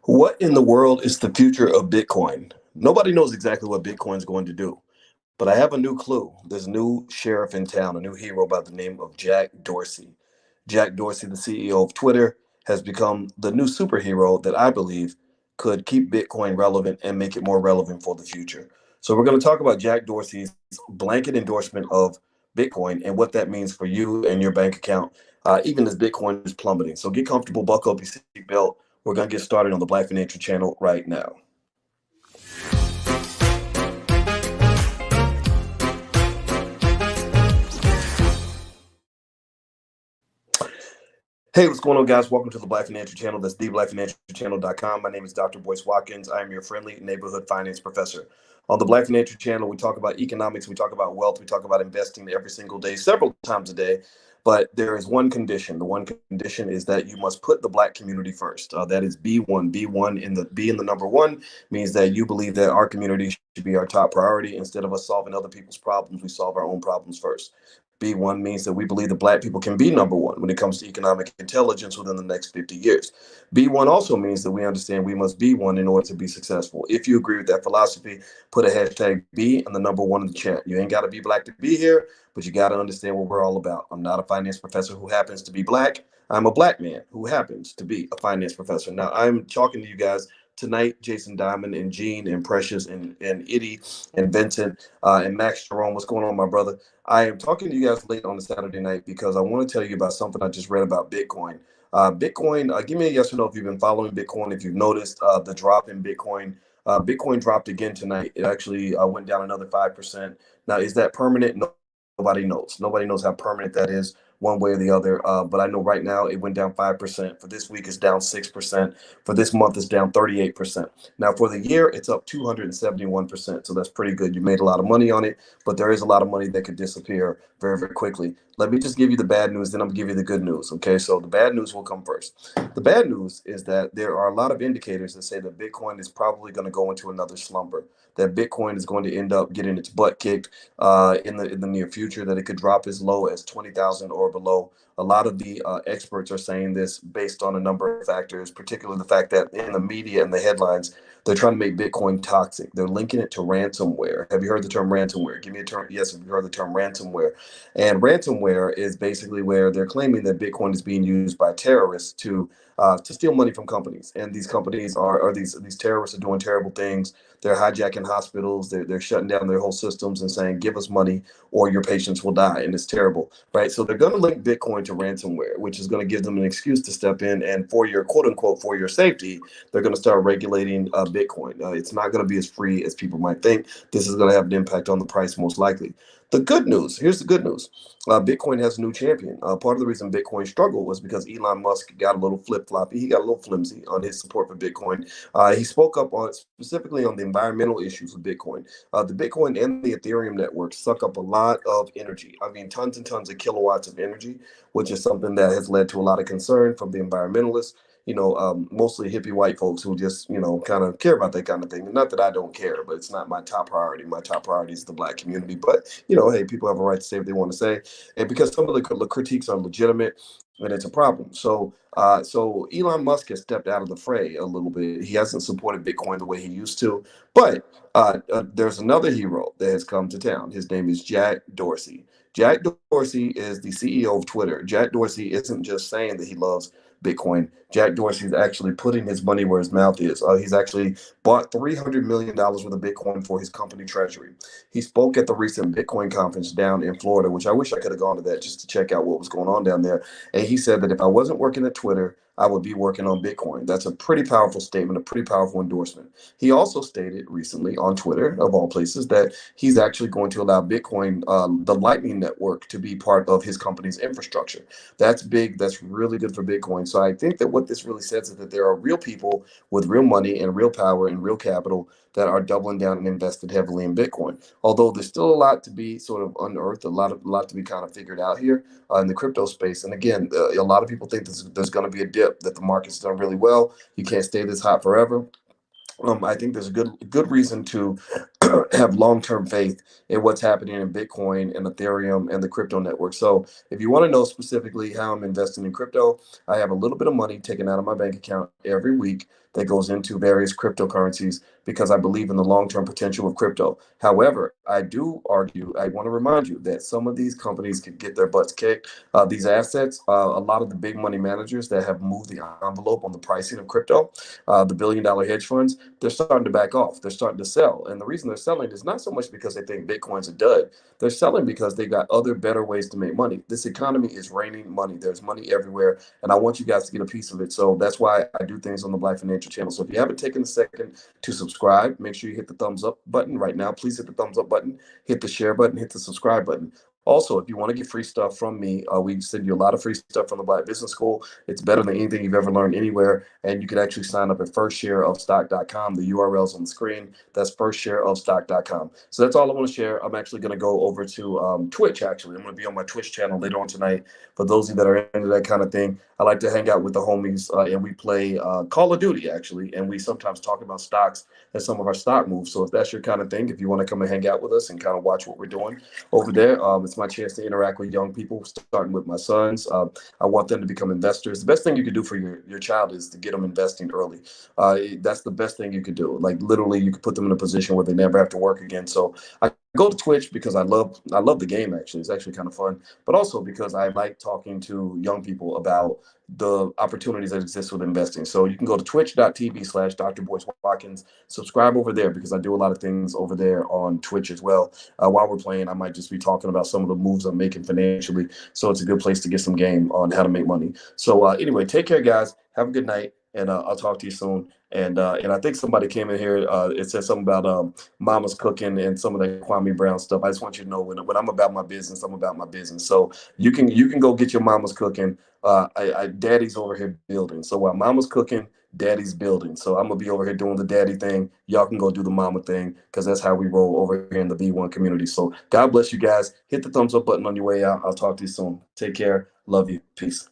What in the world is the future of Bitcoin? Nobody knows exactly what Bitcoin is going to do, but I have a new clue. There's a new sheriff in town, a new hero by the name of Jack Dorsey. Jack Dorsey, the CEO of Twitter, has become the new superhero that I believe could keep Bitcoin relevant and make it more relevant for the future. So, we're going to talk about Jack Dorsey's blanket endorsement of Bitcoin and what that means for you and your bank account, even as Bitcoin is plummeting. So, get comfortable, buckle up your seatbelt. We're going to get started on the Black Financial Channel right now. Hey, what's going on, guys? Welcome to the Black Financial Channel. That's theblackfinancialchannel.com. My name is Dr. Boyce Watkins. I am your friendly neighborhood finance professor. On the Black Financial Channel, we talk about economics, we talk about wealth, we talk about investing every single day, several times a day. But there is one condition. The one condition is that you must put the Black community first. That is B1. B in the number one means that you believe that our community should be our top priority. Instead of us solving other people's problems, we solve our own problems first. B1 means that we believe that Black people can be number one when it comes to economic intelligence within the next 50 years. B1 also means that we understand we must be one in order to be successful. If you agree with that philosophy, put a hashtag B and the number one in the chat. You ain't got to be Black to be here, but you got to understand what we're all about. I'm not a finance professor who happens to be Black. I'm a Black man who happens to be a finance professor. Now, I'm talking to you guys tonight, Jason Diamond and Gene and Precious and Itty and Vincent and Max Jerome. What's going on, my brother? I am talking to you guys late on a Saturday night because I want to tell you about something I just read about Bitcoin. Give me a yes or no if you've been following Bitcoin, if you've noticed the drop in Bitcoin. Bitcoin dropped again tonight. It actually went down another 5%. Now, is that permanent? No, nobody knows. Nobody knows how permanent that is one way or the other. But I know right now it went down 5%. For this week, it's down 6%. For this month, it's down 38%. Now, for the year, it's up 271%. So that's pretty good. You made a lot of money on it, but there is a lot of money that could disappear very, very quickly. Let me just give you the bad news, then I'm going to give you the good news. Okay, so the bad news will come first. The bad news is that there are a lot of indicators that say that Bitcoin is probably going to go into another slumber, that Bitcoin is going to end up getting its butt kicked in the near future, that it could drop as low as 20,000 or below. A lot of the experts are saying this based on a number of factors, particularly the fact that in the media and the headlines, they're trying to make Bitcoin toxic. They're linking it to ransomware. Have you heard the term ransomware? Give me a term. Yes, have you heard the term ransomware? And ransomware is basically where they're claiming that Bitcoin is being used by terrorists to steal money from companies. And these companies are these terrorists are doing terrible things. They're hijacking hospitals. They're shutting down their whole systems and saying, give us money or your patients will die. And it's terrible, right? So they're going to link Bitcoin to ransomware, which is going to give them an excuse to step in. And for your quote unquote, for your safety, they're going to start regulating Bitcoin. It's not going to be as free as people might think. This is going to have an impact on the price most likely. The good news, here's the good news. Bitcoin has a new champion. Part of the reason Bitcoin struggled was because Elon Musk got a little flip-floppy. He got a little flimsy on his support for Bitcoin. He spoke up on specifically on the environmental issues of Bitcoin. The Bitcoin and the Ethereum network suck up a lot of energy. I mean, tons and tons of kilowatts of energy, which is something that has led to a lot of concern from the environmentalists. Mostly hippie white folks who just, kind of care about that kind of thing. Not that I don't care, but it's not my top priority. My top priority is the Black community. But, hey, people have a right to say what they want to say. And because some of the critiques are legitimate, and it's a problem. So Elon Musk has stepped out of the fray a little bit. He hasn't supported Bitcoin the way he used to. But there's another hero that has come to town. His name is Jack Dorsey. Jack Dorsey is the CEO of Twitter. Jack Dorsey isn't just saying that he loves Bitcoin. Jack Dorsey is actually putting his money where his mouth is. He's actually bought $300 million worth of Bitcoin for his company treasury. He spoke at the recent Bitcoin conference down in Florida, which I wish I could have gone to that just to check out what was going on down there. And he said that if I wasn't working at Twitter, I would be working on Bitcoin. That's a pretty powerful statement, a pretty powerful endorsement. He also stated recently on Twitter, of all places, that he's actually going to allow Bitcoin, the Lightning Network, to be part of his company's infrastructure. That's big. That's really good for Bitcoin. So I think that what this really says is that there are real people with real money and real power and real capital that are doubling down and invested heavily in Bitcoin. Although there's still a lot to be sort of unearthed, a lot to be kind of figured out here in the crypto space. And again, a lot of people think there's going to be a dip, that the market's done really well. You can't stay this hot forever. I think there's a good reason to have long-term faith in what's happening in Bitcoin and Ethereum and the crypto network. So if you want to know specifically how I'm investing in crypto, I have a little bit of money taken out of my bank account every week that goes into various cryptocurrencies because I believe in the long-term potential of crypto. However, I do argue, I want to remind you that some of these companies could get their butts kicked. These assets, a lot of the big money managers that have moved the envelope on the pricing of crypto, the billion-dollar hedge funds, they're starting to back off. They're starting to sell. And the reason they're selling is not so much because they think Bitcoin's a dud. They're selling because they got other better ways to make money. This economy is raining money. There's money everywhere. And I want you guys to get a piece of it. So that's why I do things on the Black Financial Channel. So if you haven't taken a second to subscribe, make sure you hit the thumbs up button right now. Please hit the thumbs up button, hit the share button, hit the subscribe button. Also, if you want to get free stuff from me, we send you a lot of free stuff from the Black Business School. It's better than anything you've ever learned anywhere. And you can actually sign up at firstshareofstock.com. The URL's on the screen. That's firstshareofstock.com. So that's all I want to share. I'm actually going to go over to Twitch, actually. I'm going to be on my Twitch channel later on tonight. For those of you that are into that kind of thing, I like to hang out with the homies and we play Call of Duty, actually. And we sometimes talk about stocks and some of our stock moves. So if that's your kind of thing, if you want to come and hang out with us and kind of watch what we're doing over there, it's my chance to interact with young people, starting with my sons. I want them to become investors. The best thing you can do for your child is to get them investing early. That's the best thing you could do. Like literally, you could put them in a position where they never have to work again. So I go to Twitch because I love the game. Actually, it's actually kind of fun, but also because I like talking to young people about the opportunities that exist with investing. So you can go to twitch.tv/Dr. Boyce Watkins, subscribe over there because I do a lot of things over there on Twitch as well. While we're playing, I might just be talking about some of the moves I'm making financially. So it's a good place to get some game on how to make money. So anyway, take care, guys. Have a good night, and I'll talk to you soon. And I think somebody came in here. It said something about mama's cooking and some of the Kwame Brown stuff. I just want you to know when I'm about my business, I'm about my business. So you can go get your mama's cooking. Daddy's over here building. So while mama's cooking, daddy's building. So I'm gonna be over here doing the daddy thing. Y'all can go do the mama thing because that's how we roll over here in the V1 community. So God bless you guys. Hit the thumbs up button on your way out. I'll talk to you soon. Take care. Love you. Peace.